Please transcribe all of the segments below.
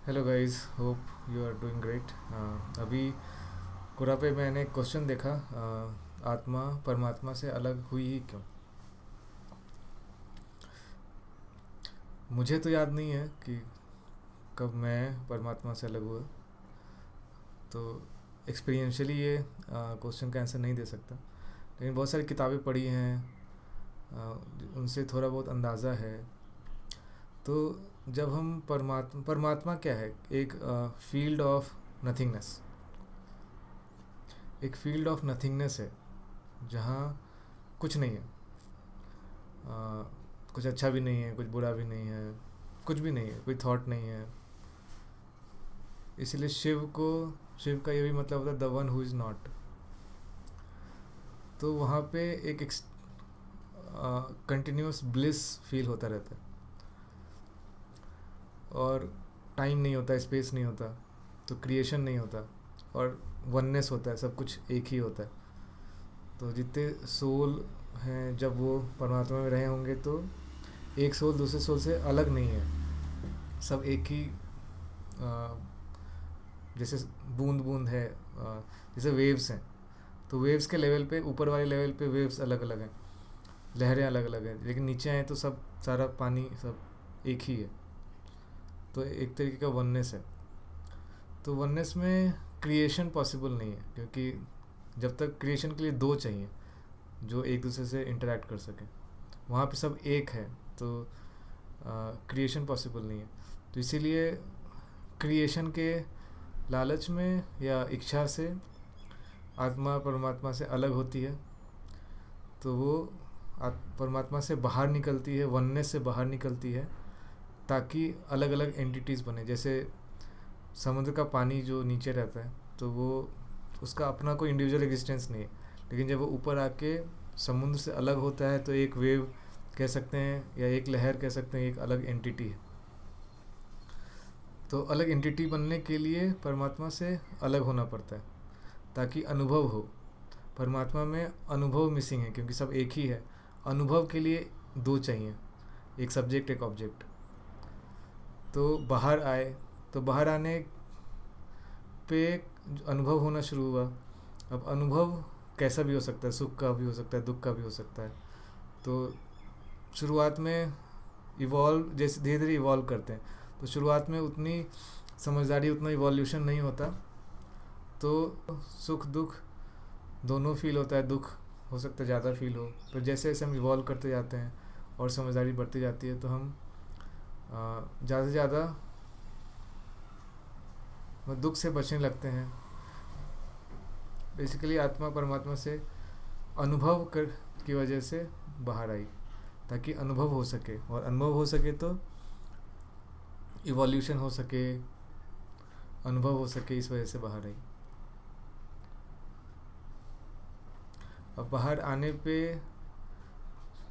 Hello guys, hope you are doing great. अभी Quora पे मैंने एक क्वेश्चन देखा, आत्मा परमात्मा से अलग हुई ही क्यों। मुझे तो याद नहीं है कि कब मैं परमात्मा से अलग हुआ, तो एक्सपीरियंशियली ये क्वेश्चन का आंसर नहीं दे सकता। लेकिन बहुत सारी किताबें पढ़ी हैं, उनसे थोड़ा बहुत अंदाज़ा है। तो जब हम परमात्मा परमात्मा क्या है, एक फील्ड ऑफ नथिंगनेस, एक फील्ड ऑफ नथिंगनेस है जहाँ कुछ नहीं है। आ, कुछ अच्छा भी नहीं है, कुछ बुरा भी नहीं है, कुछ भी नहीं है, कोई थॉट नहीं है। इसलिए शिव का ये भी मतलब होता है the one who is not. तो वहाँ पे एक कंटिन्यूस ब्लिस फील होता रहता है, और टाइम नहीं होता, स्पेस नहीं होता, तो क्रिएशन नहीं होता, और वननेस होता है, सब कुछ एक ही होता है। तो जितने सोल हैं, जब वो परमात्मा में रहे होंगे, तो एक सोल दूसरे सोल से अलग नहीं है, सब एक ही। आ, जैसे बूंद बूंद है, जैसे वेव्स हैं, तो वेव्स के लेवल पे, ऊपर वाले लेवल पे वेव्स अलग अलग हैं, लहरें अलग अलग हैं, लेकिन नीचे आए तो सब सारा पानी सब एक ही है। तो एक तरीके का वननेस है। तो वननेस में क्रिएशन पॉसिबल नहीं है, क्योंकि जब तक क्रिएशन के लिए दो चाहिए जो एक दूसरे से इंटरेक्ट कर सकें, वहाँ पे सब एक है, तो क्रिएशन पॉसिबल नहीं है। तो इसीलिए क्रिएशन के लालच में या इच्छा से आत्मा परमात्मा से अलग होती है, तो वो परमात्मा से बाहर निकलती है, वननेस से बाहर निकलती है, ताकि अलग अलग एंटिटीज़ बने। जैसे समुद्र का पानी जो नीचे रहता है, तो वो उसका अपना कोई इंडिविजुअल एग्जिस्टेंस नहीं है, लेकिन जब वो ऊपर आके समुद्र से अलग होता है, तो एक वेव कह सकते हैं या एक लहर कह सकते हैं, एक अलग एंटिटी है। तो अलग एंटिटी बनने के लिए परमात्मा से अलग होना पड़ता है, ताकि अनुभव हो। परमात्मा में अनुभव मिसिंग है, क्योंकि सब एक ही है। अनुभव के लिए दो चाहिए, एक सब्जेक्ट एक ऑब्जेक्ट। तो बाहर आए, तो बाहर आने पे अनुभव होना शुरू हुआ। अब अनुभव कैसा भी हो सकता है, सुख का भी हो सकता है, दुख का भी हो सकता है। तो शुरुआत में इवॉल्व, जैसे धीरे धीरे इवॉल्व करते हैं, तो शुरुआत में उतनी समझदारी, उतना इवोल्यूशन नहीं होता, तो सुख दुख दोनों फील होता है। दुख हो सकता है ज़्यादा फील हो, पर जैसे जैसे हम इवॉल्व करते जाते हैं और समझदारी बढ़ती जाती है, तो हम ज़्यादा से ज़्यादा दुख से बचने लगते हैं। बेसिकली आत्मा परमात्मा से अनुभव कर की वजह से बाहर आई, ताकि अनुभव हो सके, और अनुभव हो सके तो इवोल्यूशन हो सके, अनुभव हो सके, इस वजह से बाहर आई। अब बाहर आने पे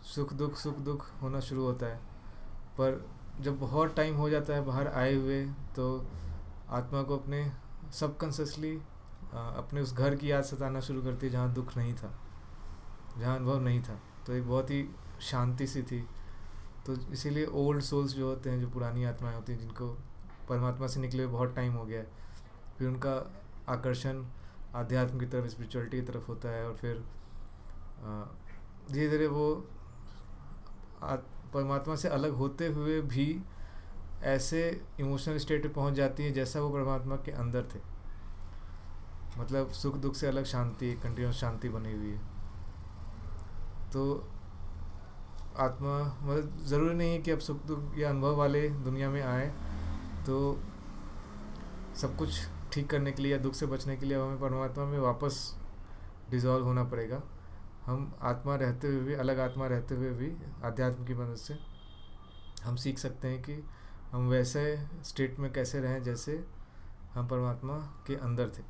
सुख दुख होना शुरू होता है, पर जब बहुत टाइम हो जाता है बाहर आए हुए, तो आत्मा को अपने सबकॉन्शियसली अपने उस घर की याद सताना शुरू करती है, जहाँ दुख नहीं था, जहाँ अनुभव नहीं था। तो एक बहुत ही शांति सी थी। तो इसीलिए ओल्ड सोल्स जो होते हैं, जो पुरानी आत्माएं होती हैं, जिनको परमात्मा से निकले हुए बहुत टाइम हो गया है, फिर उनका आकर्षण आध्यात्म की तरफ, स्पिरिचुअलिटी की तरफ होता है, और फिर धीरे धीरे वो परमात्मा से अलग होते हुए भी ऐसे इमोशनल स्टेट पे पहुंच जाती है जैसा वो परमात्मा के अंदर थे। मतलब सुख दुख से अलग शांति, कंटिन्यूस शांति बनी हुई है। तो आत्मा, मतलब ज़रूरी नहीं है कि अब सुख दुख या अनुभव वाले दुनिया में आए तो सब कुछ ठीक करने के लिए या दुख से बचने के लिए हमें परमात्मा में वापस डिज़ोल्व होना पड़ेगा। हम आत्मा रहते हुए भी, अलग आत्मा रहते हुए भी, अध्यात्म की मदद से हम सीख सकते हैं कि हम वैसे स्टेट में कैसे रहें जैसे हम परमात्मा के अंदर थे।